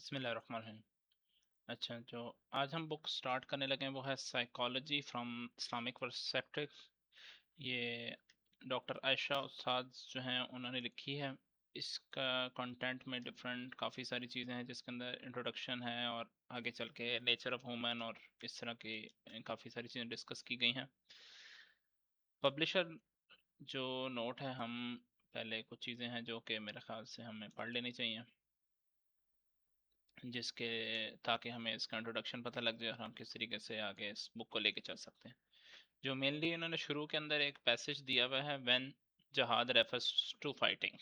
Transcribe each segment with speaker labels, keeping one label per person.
Speaker 1: بسم اللہ الرحمن الرحیم۔ اچھا، جو آج ہم بک سٹارٹ کرنے لگے ہیں وہ ہے سائیکالوجی فرام اسلامک پرسپیکٹو۔ یہ ڈاکٹر عائشہ استاد جو ہیں انہوں نے لکھی ہے۔ اس کا کنٹینٹ میں کافی ساری چیزیں ہیں، جس کے اندر انٹروڈکشن ہے اور آگے چل کے نیچر آف ہومن اور اس طرح کی کافی ساری چیزیں ڈسکس کی گئی ہیں۔ پبلشر جو نوٹ ہے، ہم پہلے کچھ چیزیں ہیں جو کہ میرے خیال سے ہمیں پڑھ لینی چاہیے، جس کے تاکہ ہمیں اس کا انٹروڈکشن پتہ لگ جائے اور ہم کس طریقے سے آگے اس بک کو لے کے چل سکتے ہیں۔ جو مینلی انہوں نے شروع کے اندر ایک پیسج دیا ہوا ہے، وین جہاد refers to fighting.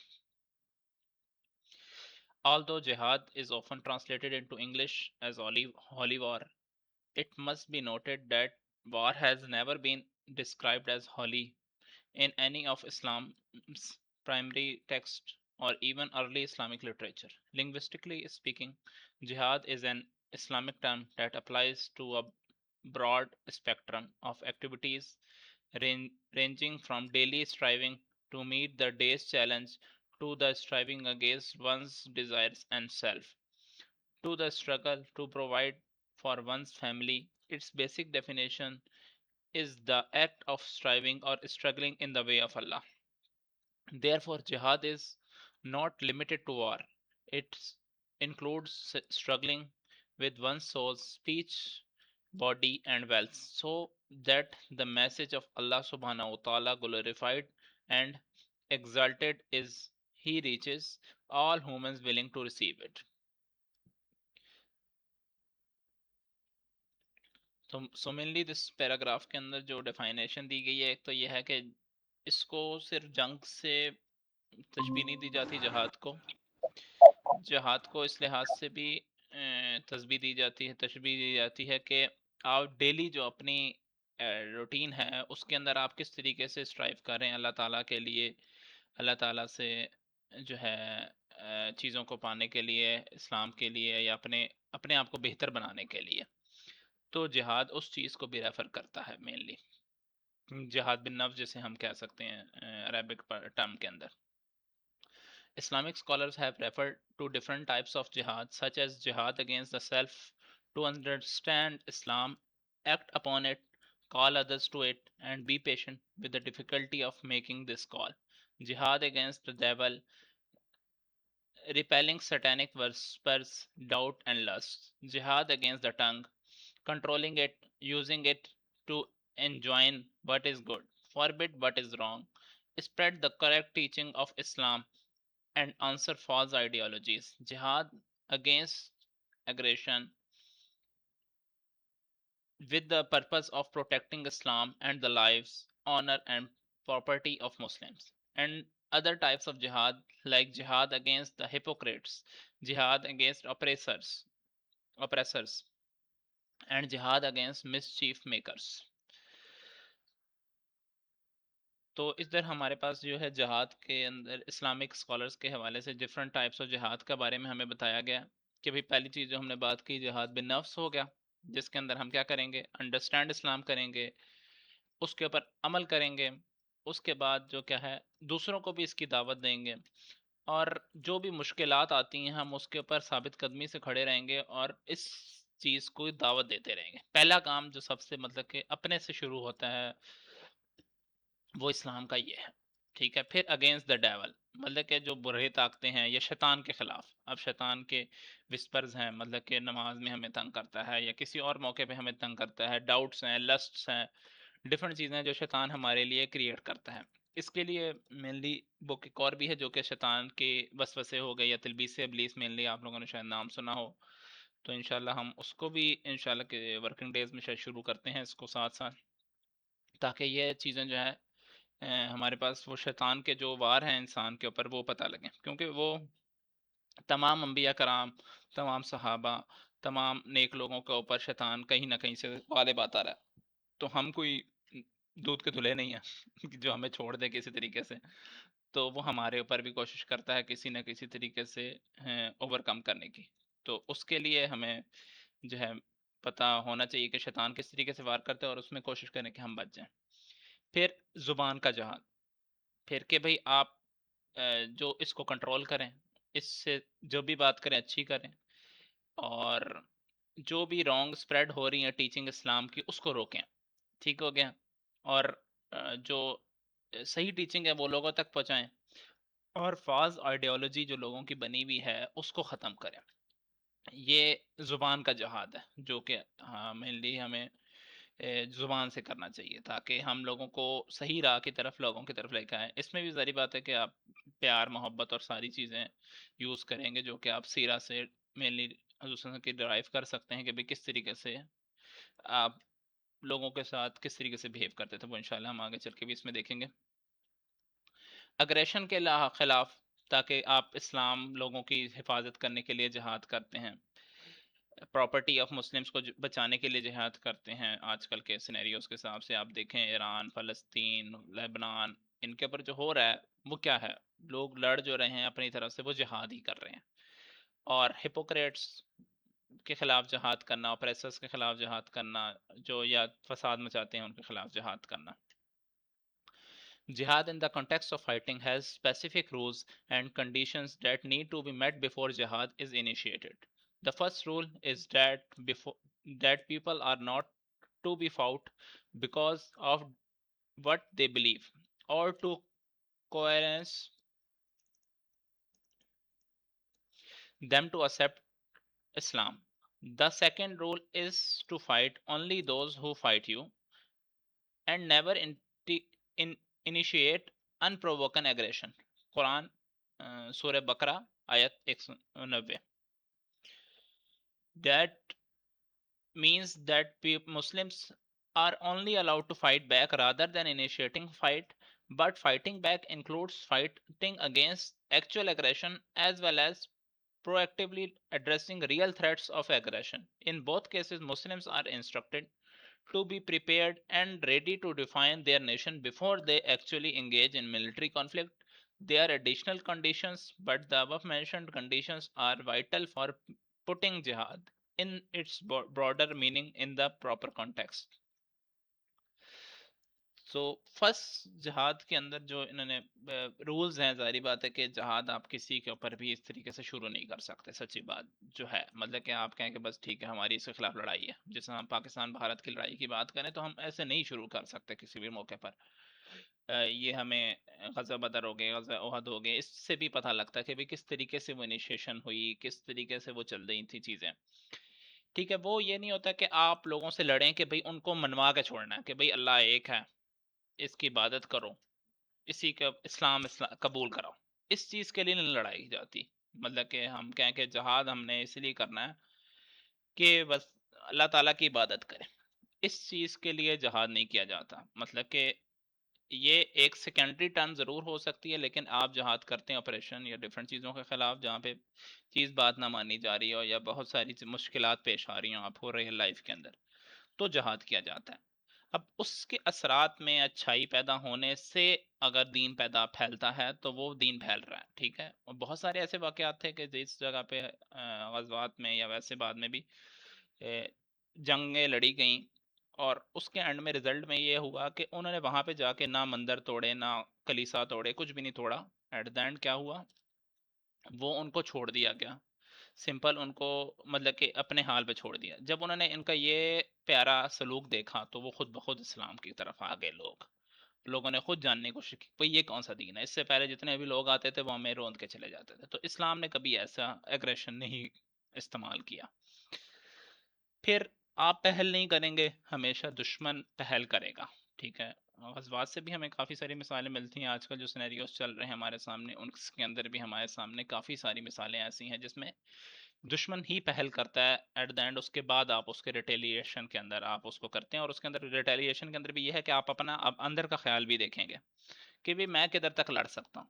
Speaker 1: Although jihad is often translated into English as holy war, it must be noted that war has never been described as holy in any of Islam's primary texts or even early Islamic literature. Linguistically speaking, jihad is an Islamic term that applies to a broad spectrum of activities ranging from daily striving to meet the day's challenge, to the striving against one's desires and self, to the struggle to provide for one's family. Its basic definition is the act of striving or struggling in the way of Allah. Therefore, jihad is not limited to war. It includes struggling with one's soul, speech, body, and wealth, so that the message of Allah subhanahu wa ta'ala, glorified and exalted, is He reaches all humans willing to receive it. تو mainly this paragraph کے اندر جو ڈیفائنیشن دی گئی ہے، ایک تو یہ ہے کہ اس کو صرف جنگ سے تشبیہ نہیں دی جاتی، جہاد کو اس لحاظ سے بھی تشبیہ دی جاتی ہے کہ آپ ڈیلی جو اپنی روٹین ہے اس کے اندر آپ کس طریقے سے اسٹرائیو کر رہے ہیں اللہ تعالیٰ کے لیے، اللہ تعالیٰ سے جو ہے چیزوں کو پانے کے لیے، اسلام کے لیے، یا اپنے آپ کو بہتر بنانے کے لیے۔ تو جہاد اس چیز کو بھی ریفر کرتا ہے مینلی، جہاد بن نفس جسے ہم کہہ سکتے ہیں عربک ٹرم کے اندر۔ Islamic scholars have referred to different types of jihad, such as jihad against the self, to understand Islam, act upon it, call others to it, and be patient with the difficulty of making this call. Jihad against the devil, repelling satanic whispers, doubt, and lust. Jihad against the tongue, controlling it, using it to enjoin what is good, forbid what is wrong, spread the correct teaching of Islam, and answer false ideologies. Jihad against aggression, with the purpose of protecting Islam and the lives, honor, and property of Muslims. And other types of jihad, like jihad against the hypocrites, jihad against oppressors, and jihad against mischief makers. تو ادھر ہمارے پاس جو ہے جہاد کے اندر Islamic scholars کے حوالے سے ڈفرینٹ ٹائپس آف جہاد کے بارے میں ہمیں بتایا گیا کہ بھئی پہلی چیز جو ہم نے بات کی، جہاد بن نفس ہو گیا، جس کے اندر ہم کیا کریں گے، انڈرسٹینڈ اسلام کریں گے، اس کے اوپر عمل کریں گے، اس کے بعد جو کیا ہے دوسروں کو بھی اس کی دعوت دیں گے، اور جو بھی مشکلات آتی ہیں ہم اس کے اوپر ثابت قدمی سے کھڑے رہیں گے اور اس چیز کو دعوت دیتے رہیں گے۔ پہلا کام جو سب سے مطلب کہ اپنے سے شروع ہوتا ہے وہ اسلام کا یہ ہے، ٹھیک ہے۔ پھر اگینسٹ دا ڈیول، مطلب کہ جو برے طاقتیں ہیں یا شیطان کے خلاف، اب شیطان کے وسپرز ہیں، مطلب کہ نماز میں ہمیں تنگ کرتا ہے یا کسی اور موقع پہ ہمیں تنگ کرتا ہے، ڈاؤٹس ہیں، لسٹس ہیں، ڈفرینٹ چیزیں جو شیطان ہمارے لیے کریٹ کرتا ہے۔ اس کے لیے مینلی بک ایک اور بھی ہے جو کہ شیطان کے وسوسے ہو گئے یا تلبیس ابلیس، مینلی آپ لوگوں نے شاید نام سنا ہو، تو انشاءاللہ ہم اس کو بھی انشاءاللہ کہ ورکنگ ڈیز میں شاید شروع کرتے ہیں اس کو ساتھ ساتھ، تاکہ یہ چیزیں جو ہے ہمارے پاس وہ شیطان کے جو وار ہیں انسان کے اوپر وہ پتہ لگیں، کیونکہ وہ تمام انبیاء کرام، تمام صحابہ، تمام نیک لوگوں کے اوپر شیطان کہیں نہ کہیں سے غالب آتا رہا، تو ہم کوئی دودھ کے دھلے نہیں ہیں جو ہمیں چھوڑ دے کسی طریقے سے، تو وہ ہمارے اوپر بھی کوشش کرتا ہے کسی نہ کسی طریقے سے اوور کم کرنے کی۔ تو اس کے لیے ہمیں جو ہے پتہ ہونا چاہیے کہ شیطان کس طریقے سے وار کرتے ہیں اور اس میں کوشش کریں کہ ہم بچ جائیں۔ پھر زبان کا جہاد، پھر کہ بھئی آپ جو اس کو کنٹرول کریں، اس سے جو بھی بات کریں اچھی کریں، اور جو بھی رانگ اسپریڈ ہو رہی ہیں ٹیچنگ اسلام کی اس کو روکیں. ٹھیک ہو گیا. اور جو صحیح ٹیچنگ ہے وہ لوگوں تک پہنچائیں. اور فاز آئیڈیالوجی جو لوگوں کی بنی ہوئی ہے اس کو ختم کریں. یہ زبان کا جہاد ہے جو کہ مینلی ہمیں زبان سے کرنا چاہیے تاکہ ہم لوگوں کو صحیح راہ کی طرف لوگوں کی طرف لے کے آئیں. اس میں بھی ظاہری بات ہے کہ آپ پیار محبت اور ساری چیزیں یوز کریں گے جو کہ آپ سیرہ سے مینلی حضور صلی اللہ علیہ وسلم کی ڈرائیو کر سکتے ہیں کہ بھئی کس طریقے سے آپ لوگوں کے ساتھ کس طریقے سے بہیو کرتے تھے. وہ انشاءاللہ ہم آگے چل کے بھی اس میں دیکھیں گے. اگریشن کے خلاف تاکہ آپ اسلام لوگوں کی حفاظت کرنے کے لیے جہاد کرتے ہیں. پراپرٹی آف مسلمس کو بچانے کے لیے جہاد کرتے ہیں. آج کل کے سینیریوز کے حساب سے آپ دیکھیں ایران، فلسطین، لبنان، ان کے اوپر جو ہو رہا ہے وہ کیا ہے؟ لوگ لڑ جو رہے ہیں اپنی طرف سے وہ جہاد ہی کر رہے ہیں. اور ہپوکریٹس کے خلاف جہاد کرنا، اپریسرز کے خلاف جہاد کرنا، جو یا فساد مچاتے ہیں ان کے خلاف جہاد کرنا. Jihad in the context of fighting has specific rules and conditions that need to be met before jihad is initiated. The first rule is that people are not to be fought because of what they believe or to coerce them to accept Islam. The second rule is to fight only those who fight you and never in, initiate unprovoked aggression. Quran سورہ بقرہ آیت 190. That means that Muslims are only allowed to fight back rather than initiating fight, but fighting back includes fighting against actual aggression as well as proactively addressing real threats of aggression. In both cases, Muslims are instructed to be prepared and ready to defend their nation before they actually engage in military conflict. There are additional conditions, but the above mentioned conditions are vital for putting jihad in its broader meaning in the proper context. So first جہاد کے اندر جو انہوں نے rules ہیں، ظاہری بات ہے کہ جہاد آپ کسی کے اوپر بھی اس طریقے سے شروع نہیں کر سکتے. سچی بات جو ہے مطلب کہ آپ کہیں کہ بس ٹھیک ہے ہماری اس کے خلاف لڑائی ہے، جس ہم پاکستان بھارت کی لڑائی کی بات کریں تو ہم ایسے نہیں شروع کر سکتے کسی بھی موقع پر. یہ ہمیں غزوہ بدر ہو گئے، غزوہ احد ہو گئے، اس سے بھی پتہ لگتا ہے کہ بھی کس طریقے سے وہ انیشیشن ہوئی، کس طریقے سے وہ چل رہی تھی چیزیں. ٹھیک ہے، وہ یہ نہیں ہوتا کہ آپ لوگوں سے لڑیں کہ بھئی ان کو منوا کے چھوڑنا ہے کہ بھئی اللہ ایک ہے، اس کی عبادت کرو، اسی کا اسلام قبول کراؤ. اس چیز کے لیے نہیں لڑائی جاتی. مطلب کہ ہم کہیں کہ جہاد ہم نے اس لیے کرنا ہے کہ بس اللہ تعالیٰ کی عبادت کریں. اس چیز کے لیے جہاد نہیں کیا جاتا. مطلب کہ یہ ایک سیکنڈری ٹرم ضرور ہو سکتی ہے، لیکن آپ جہاد کرتے ہیں آپریشن یا ڈیفرنٹ چیزوں کے خلاف جہاں پہ چیز بات نہ مانی جا رہی ہو یا بہت ساری مشکلات پیش آ رہی ہوں آپ ہو ریئل لائف کے اندر، تو جہاد کیا جاتا ہے. اب اس کے اثرات میں اچھائی پیدا ہونے سے اگر دین پھیلتا ہے تو وہ دین پھیل رہا ہے. ٹھیک ہے، اور بہت سارے ایسے واقعات تھے کہ جس جگہ پہ غزوات میں یا ویسے بعد میں بھی جنگیں لڑی گئیں اور اس کے اینڈ میں رزلٹ میں یہ ہوا کہ انہوں نے وہاں پہ جا کے نہ مندر توڑے، نہ کلیسا توڑے، کچھ بھی نہیں توڑا. ایٹ دا اینڈ کیا ہوا؟ وہ ان کو چھوڑ دیا گیا. سمپل ان کو مطلب کہ اپنے حال پہ چھوڑ دیا. جب انہوں نے ان کا یہ پیارا سلوک دیکھا تو وہ خود بخود اسلام کی طرف آ گئے. لوگوں نے خود جاننے کی کوشش کی بھئی یہ کون سا دین ہے. اس سے پہلے جتنے بھی لوگ آتے تھے وہ ہمیں روند کے چلے جاتے تھے. تو اسلام نے کبھی ایسا ایگریشن نہیں استعمال کیا. پھر آپ پہل نہیں کریں گے، ہمیشہ دشمن پہل کرے گا. ٹھیک ہے، غزوات سے بھی ہمیں کافی ساری مثالیں ملتی ہیں. آج کل جو سینیریوز چل رہے ہیں ہمارے سامنے ان کے اندر بھی ہمارے سامنے کافی ساری مثالیں ایسی ہیں جس میں دشمن ہی پہل کرتا ہے. ایٹ دا اینڈ اس کے بعد آپ اس کے ریٹیلیشن کے اندر آپ اس کو کرتے ہیں. اور اس کے اندر ریٹیلیشن کے اندر بھی یہ ہے کہ آپ اپنا اندر کا خیال بھی دیکھیں گے کہ بھی میں کدھر تک لڑ سکتا ہوں.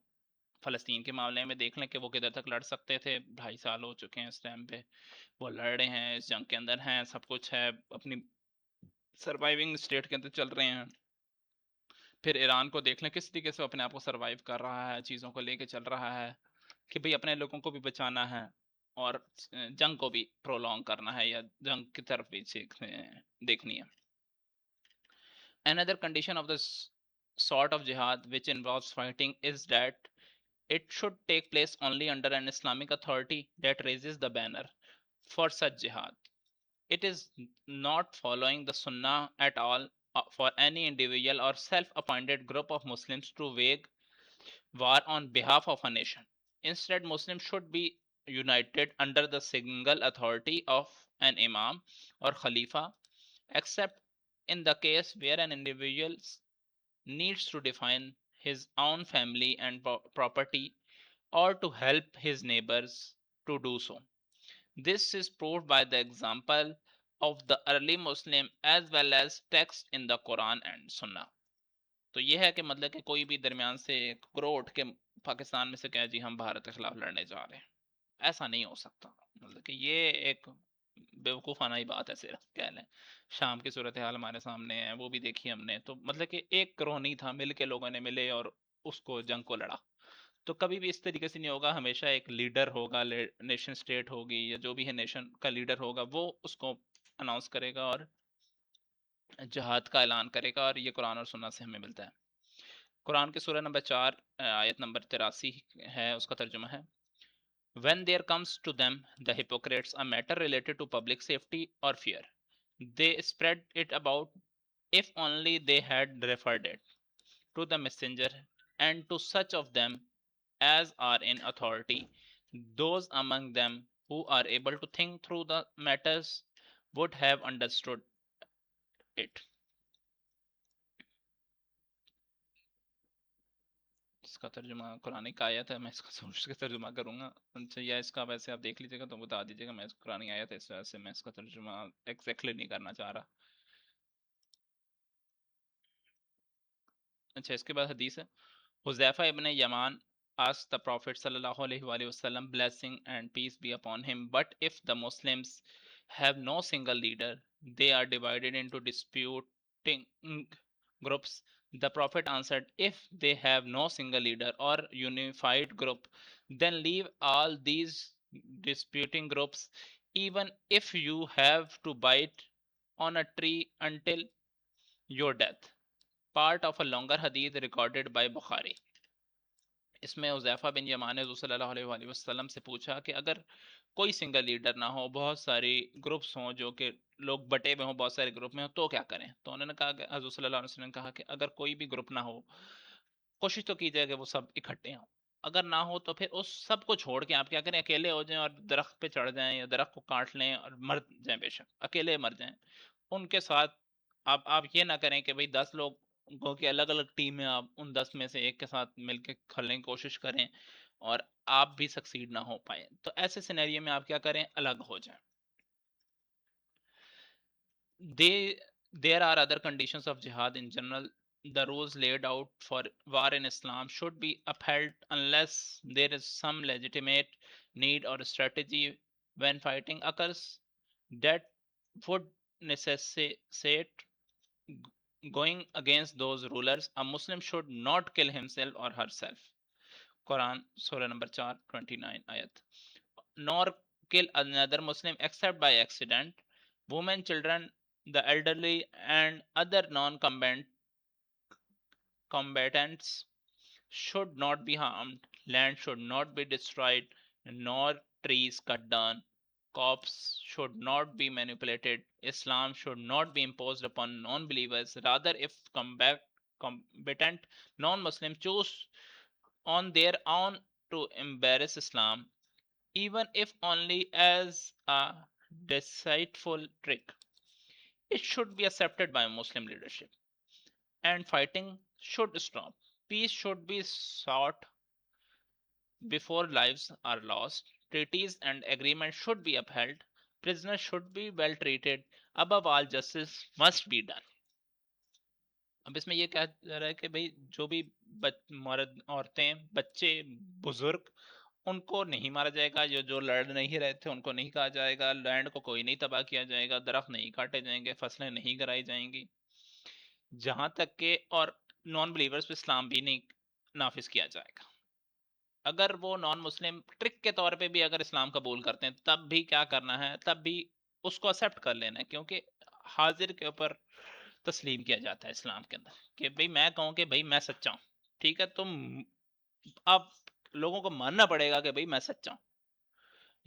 Speaker 1: فلسطین کے معاملے میں دیکھ لیں کہ وہ کدھر تک لڑ سکتے تھے. 2.5 سال ہو چکے ہیں اس ٹائم پہ، وہ لڑ رہے ہیں، اس جنگ کے اندر ہیں، سب کچھ ہے، اپنی سروائیونگ اسٹیٹ کے اندر چل رہے ہیں. پھر ایران کو دیکھ لیں کس طریقے سے اپنے آپ کو سروائیو کر رہا ہے، چیزوں کو لے کے چل رہا ہے کہ بھئی اپنے لوگوں کو بھی بچانا ہے اور جنگ کو بھی پرولونگ کرنا ہے یا جنگ کی طرف بھی دیکھنی ہے. Another condition of this sort of jihad which involves fighting is that it should take place only under an Islamic authority that raises the banner. for such jihad. It is not following the Sunnah at all for any individual or self appointed group of Muslims to wage war on behalf of a nation. Instead, Muslims should be united under the single authority of an Imam or Khalifa, except in the case where an individual needs to define his own family and property or to help his neighbors to do so. This is proved by the example of the early Muslim as well as text in the Quran and Sunnah. تو یہ ہے کہ مطلب کہ کوئی بھی درمیان سے ایک گروہ اٹھ کے پاکستان میں سے کہے جی ہم بھارت کے خلاف لڑنے جا رہے ہیں، ایسا نہیں ہو سکتا. مطلب کہ یہ ایک بیوقوفانہ ہی بات ہے، صرف کہہ لیں. شام کی صورتحال ہمارے سامنے ہے، وہ بھی دیکھی ہم نے. تو مطلب کہ ایک گروہ نہیں تھا، مل کے لوگوں نے ملے اور اس کو جنگ کو لڑا. تو کبھی بھی اس طریقے سے نہیں ہوگا. ہمیشہ ایک لیڈر ہوگا، نیشن سٹیٹ ہوگی یا جو بھی ہے نیشن کا لیڈر ہوگا، وہ اس کو اناؤنس کرے گا اور جہاد کا اعلان کرے گا. اور یہ قرآن اور سنت سے ہمیں ملتا ہے. قرآن کے سورہ نمبر 4 آیت نمبر 83 ہے، اس کا ترجمہ ہے When there comes to them, the hypocrites, a matter related to public safety or fear, they spread it about if only they had referred it to the messenger and to such of them as are in authority. Those among them who are able to think through the matters would have understood it. اس کا ترجمہ قرآن کی آیت ہے، میں اس کا سوچ کے ترجمہ کروں گا. اچھا، یا اس کا ویسے آپ دیکھ لیجیے گا تو بتا دیجیے گا. میں قرآن کی آیت ہے، اس وجہ سے میں اس کا ترجمہ ایگزیکٹلی نہیں کرنا چاہ رہا. اچھا، اس کے بعد حدیث ہے حذیفہ ابن یمان asked the Prophet sallallahu alaihi wasallam, blessing and peace be upon him, but if the Muslims have no single leader, they are divided into disputing groups. The Prophet answered, if they have no single leader or unified group, then leave all these disputing groups, even if you have to bite on a tree until your death. Part of a longer hadith recorded by Bukhari. اس میں حذیفہ بن یمان نے حضور صلی اللہ علیہ وآلہ وسلم سے پوچھا کہ اگر کوئی سنگل لیڈر نہ ہو، بہت ساری گروپس ہوں جو کہ لوگ بٹے ہوئے ہوں، بہت سارے گروپ میں ہوں، تو کیا کریں؟ تو انہوں نے کہا کہ حضور صلی اللہ علیہ وسلم نے کہا کہ اگر کوئی بھی گروپ نہ ہو، کوشش تو کیجیے کہ وہ سب اکٹھے ہوں. اگر نہ ہو تو پھر اس سب کو چھوڑ کے آپ کیا کریں؟ اکیلے ہو جائیں اور درخت پہ چڑھ جائیں یا درخت کو کاٹ لیں اور مر جائیں. بے شک اکیلے مر جائیں. ان کے ساتھ آپ یہ نہ کریں کہ بھئی 10 لوگ کو کہ الگ الگ ٹیم میں آپ ان 10 میں سے ایک کے ساتھ مل کے کھلنے کی کوشش کریں اور آپ بھی سکسیڈ نہ ہو پائیں. تو ایسے سینیریو میں آپ کیا کریں؟ الگ ہو جائیں. There are other conditions of jihad in general. The rules laid out for war in Islam should be upheld unless there is some legitimate need or strategy when fighting occurs that would necessitate going against those rulers. A Muslim should not kill himself or herself. Quran, Surah number 4, 29 ayat. Nor kill another Muslim except by accident. Women, children, the elderly, and other non-combatants should not be harmed. Land should not be destroyed, nor trees cut down. Corpses should not be manipulated. Islam should not be imposed upon non-believers. Rather, if combatant non-Muslims choose on their own to embrace Islam, even if only as a deceitful trick, it should be accepted by Muslim leadership, and fighting should stop. Peace should be sought before lives are lost. Treaties and agreements should be upheld. Prisoners should be well treated. Above all, justice must be done. اب اس میں یہ کہا جا رہا ہے کہ بھئی جو بھی مرد، عورتیں، بچے، بزرگ، ان کو نہیں مارا جائے گا. جو لڑ نہیں رہے تھے ان کو نہیں کہا جائے گا. لینڈ کو کوئی نہیں تباہ کیا جائے گا. درخت نہیں کاٹے جائیں گے. فصلیں نہیں گرائی جائیں گی. جہاں تک کہ اور نان بلیورز پہ اسلام بھی نہیں نافذ کیا جائے گا. اگر وہ نان مسلم ٹرک کے طور پہ بھی اگر اسلام قبول کرتے ہیں تب بھی کیا کرنا ہے؟ تب بھی اس کو ایکسیپٹ کر لینا ہے، کیونکہ حاضر کے اوپر تسلیم کیا جاتا ہے اسلام کے اندر کہ بھئی میں کہوں کہ بھئی میں سچا ہوں، ٹھیک ہے، تم اب لوگوں کو ماننا پڑے گا کہ بھئی میں سچا ہوں.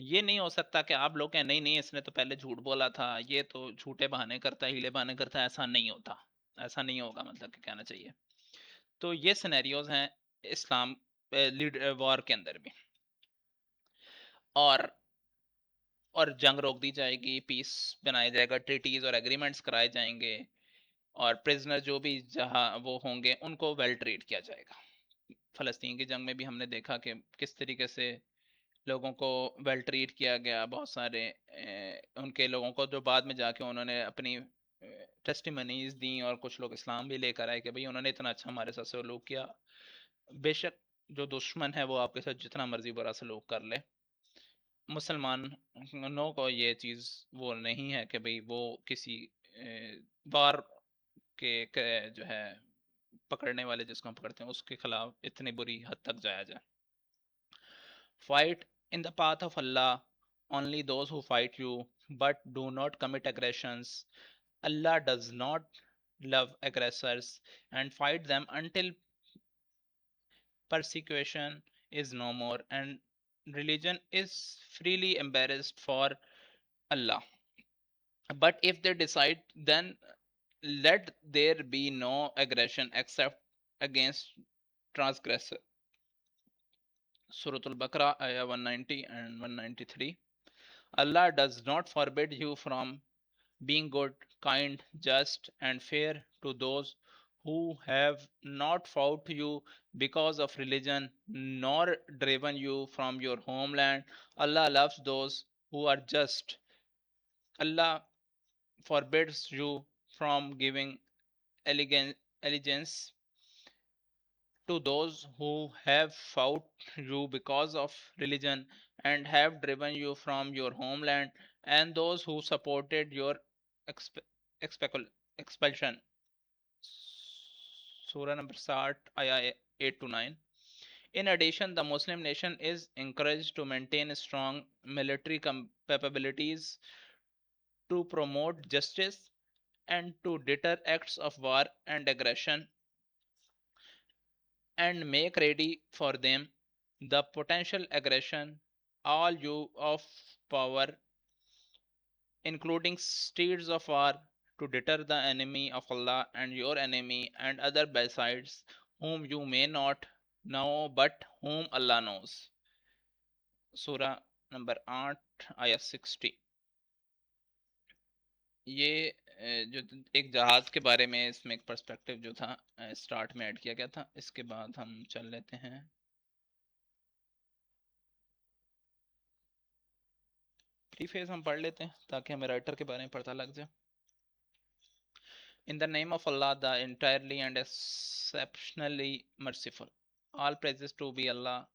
Speaker 1: ये नहीं हो सकता कि आप लोग कहें नहीं नहीं इसने तो पहले झूठ बोला था, ये तो झूठे बहाने करता है, हीले बहाने करता है, ऐसा नहीं होता, ऐसा नहीं होगा, मतलब कि कहना चाहिए। तो ये सिनेरियोज हैं इस्लाम लीड वॉर के अंदर भी। और जंग रोक दी जाएगी, पीस बनाया जाएगा, ट्रीटीज और एग्रीमेंट्स कराए जाएंगे, और प्रिजनर जो भी जहां वो होंगे उनको वेल ट्रीट किया जाएगा। फ़लस्तीन की जंग में भी हमने देखा कि किस तरीके से लोगों को वेल ट्रीट किया गया, बहुत सारे उनके लोगों को जो बाद में जाके उन्होंने अपनी टेस्टिमनीज दी, और कुछ लोग इस्लाम भी लेकर आए कि भाई उन्होंने इतना अच्छा हमारे साथ सलूक किया। बेशक जो दुश्मन है वो आपके साथ जितना मर्जी बुरा सलूक कर ले, मुसलमानों को ये चीज़ वो नहीं है कि भाई वो किसी वार जो है पकड़ने वाले जिसको हम पकड़ते हैं उसके खिलाफ इतनी बुरी हद तक जाया जाए। Fight in the path of Allah only those who fight you, but do not commit aggressions. Allah does not love aggressors, and fight them until persecution is no more and religion is freely embraced for Allah. But if they decide, then let there be no aggression except against transgressor. Surah Al-Baqarah, ayah 190 and 193. Allah does not forbid you from being good, kind, just, and fair to those who have not fought you because of religion, nor driven you from your homeland. Allah loves those who are just. Allah forbids you from giving allegiance to those who have fought you because of religion and have driven you from your homeland, and those who supported your exp- expulsion. Surah number 60, ayah 8 to 9. In addition, the Muslim nation is encouraged to maintain strong military capabilities to promote justice and to deter acts of war and aggression and make ready for them the potential aggression, all you of power, including steeds of war, to deter the enemy of Allah and your enemy and other besides, whom you may not know but whom Allah knows. सूरा number 8 आयत 60। ये जो एक जहाज के बारे में इसमें एक पर्सपेक्टिव जो था स्टार्ट में ऐड किया गया था, इसके बाद हम चल लेते हैं। प्रीफेस हम पढ़ लेते हैं ताकि हमें राइटर के बारे में पता लग जाए। In the name of Allah, the entirely and exceptionally merciful. All praises to be Allah.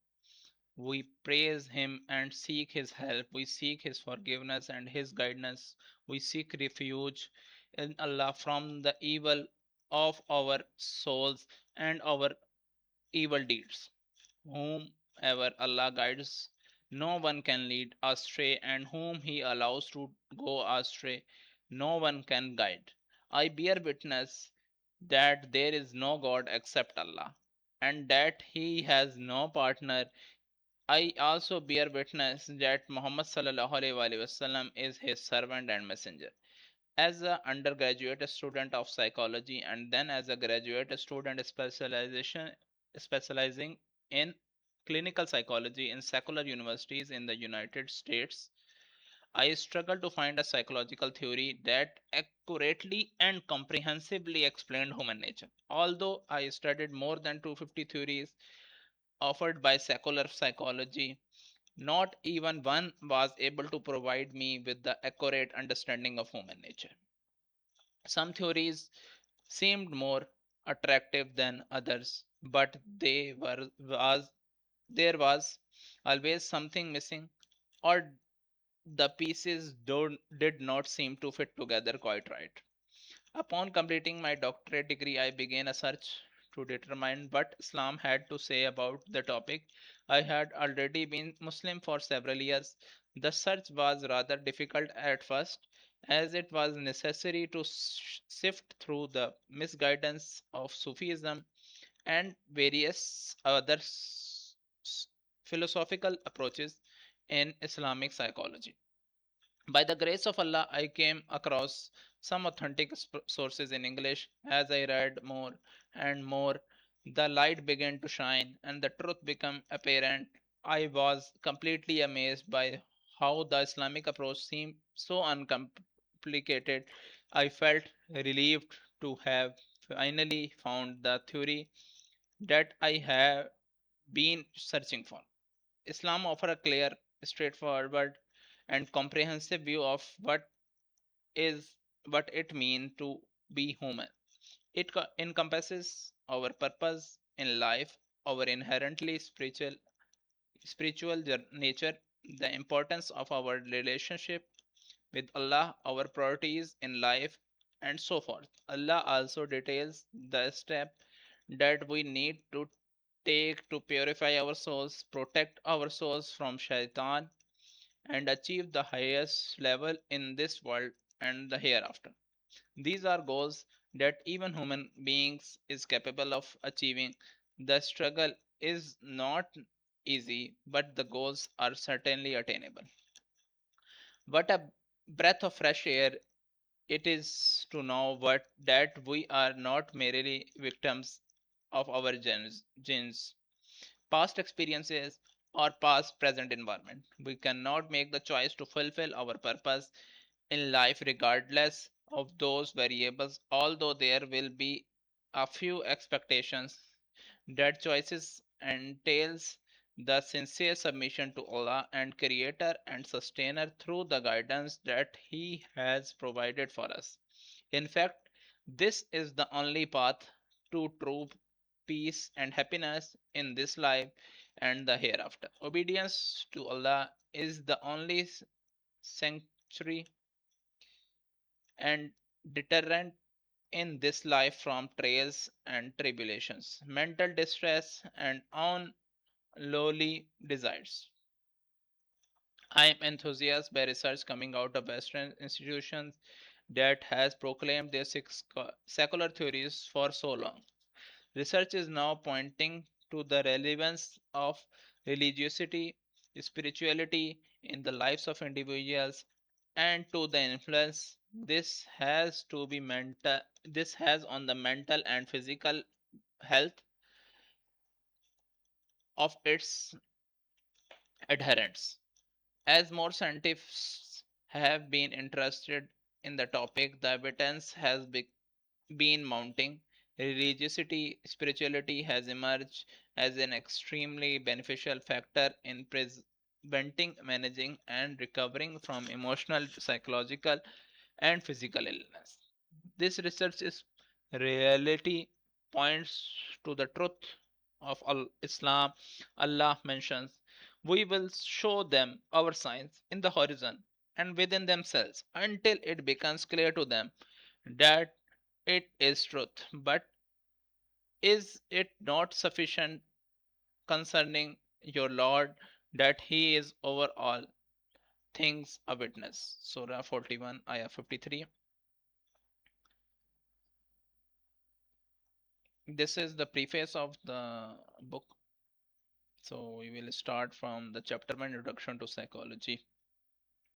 Speaker 1: We praise Him and seek His help. We seek His forgiveness and His guidance. We seek refuge in Allah from the evil of our souls and our evil deeds. Whomever Allah guides, no one can lead astray, and whom He allows to go astray, no one can guide. I bear witness that there is no God except Allah, and that He has no partner. I also bear witness that Muhammad sallallahu alaihi wasallam is His servant and messenger. As an undergraduate student of psychology and then as a graduate student specializing in clinical psychology in secular universities in the United States, I struggle to find a psychological theory that accurately and comprehensively explained human nature. Although I studied more than 250 theories offered by secular psychology, not even one was able to provide me with the accurate understanding of human nature. Some theories seemed more attractive than others, but there was always something missing, or the pieces did not seem to fit together quite right. Upon completing my doctorate degree, I began a search to determine what Islam had to say about the topic. I had already been Muslim for several years. The search was rather difficult at first, as it was necessary to sift through the misguidance of Sufism and various other philosophical approaches. in Islamic psychology. By the grace of Allah, I came across some authentic sources in English. As I read more and more, the light began to shine and the truth became apparent. I was completely amazed by how the Islamic approach seemed so uncomplicated. I felt relieved to have finally found the theory that I have been searching for. Islam offers a clear, straightforward, and comprehensive view of is what it means to be human. It encompasses our purpose in life, our inherently spiritual nature, the importance of our relationship with Allah, our priorities in life, and so forth. Allah also details the step that we need to take to purify our souls, protect our souls from shaitan, and achieve the highest level in this world and the hereafter. These are goals that even human beings is capable of achieving. The struggle is not easy, but the goals are certainly attainable. What a breath of fresh air it is to know what that we are not merely victims of our genes, past experiences, or past present environment. We cannot make the choice to fulfill our purpose in life regardless of those variables, although there will be a few expectations. That choices entails the sincere submission to Allah and Creator and Sustainer through the guidance that He has provided for us. In fact, this is the only path to true peace and happiness in this life and the hereafter. Obedience to Allah is the only sanctuary and deterrent in this life from trials and tribulations, mental distress, and unlowly desires. I am enthusiastic by research coming out of Western institutions that has proclaimed their secular theories for so long. Research is now pointing to the relevance of religiosity, spirituality in the lives of individuals and to the influence this has on the mental and physical health of its adherents. As more scientists have been interested in the topic, the evidence has been mounting. Religiosity, spirituality has emerged as an extremely beneficial factor in preventing, managing, and recovering from emotional, psychological, and physical illness. This research is reality points to the truth of Islam. Allah mentions, we will show them our signs in the horizon and within themselves until it becomes clear to them that it is truth. But is it not sufficient concerning your Lord that He is over all things a witness? Surah 41, Ayah 53. This is the preface of the book. So we will start from the chapter 1 Introduction to Psychology.